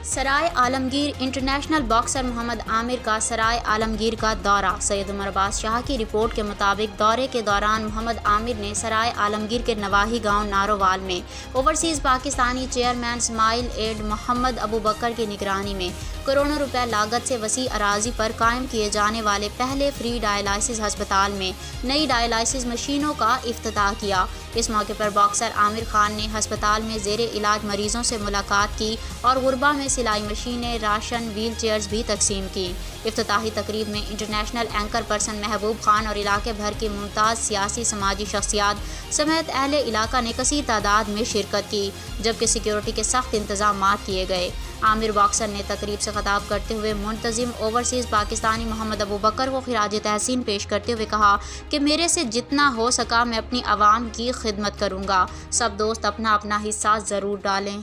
सराय Alamgir international boxer Mohammad Aamir का सराय आलमगीर का दौरा। सैयद उमर अब्बास शाह की रिपोर्ट के मुताबिक दौरे के दौरान मोहम्मद आमिर ने सराय आलमगीर के नवाही गांव नारोवाल में ओवरसीज़ पाकिस्तानी चेयरमैन स्माइल एड मोहम्मद अबू बकर की निगरानी में करोड़ों रुपए लागत से वसी अराजी पर कायम किए जाने वाले पहले फ्री डायलिसिस अस्पताल में नई डायलिसिस मशीनों का इफ्तिताह किया। इस मौके पर बॉक्सर आमिर खान ने अस्पताल में ज़ेरे इलाज मरीजों से मुलाकात की और गुरबा में सिलाई मशीनें, राशन, व्हील चेयर्स भी तकसीम की। इफ्तिताही तकरीब में international anchor person Mehboob Khan और इलाके भर की मुमताज़ सियासी समाजी शख्सियात समेत अहले इलाका ने कसीर तादाद में शिरकत की, जबकि सिक्योरिटी के सख्त इंतजाम किए गए। आमिर बॉक्सर ने तकरीब से खिताब करते हुए मुंतजिम ओवरसीज़ पाकिस्तानी मोहम्मद अबू बकर को खिराज तहसीन पेश करते हुए कहा कि मेरे से जितना हो सका मैं अपनी आवाम की खिदमत करूँगा। सब दोस्त अपना अपना हिस्सा ज़रूर डालें।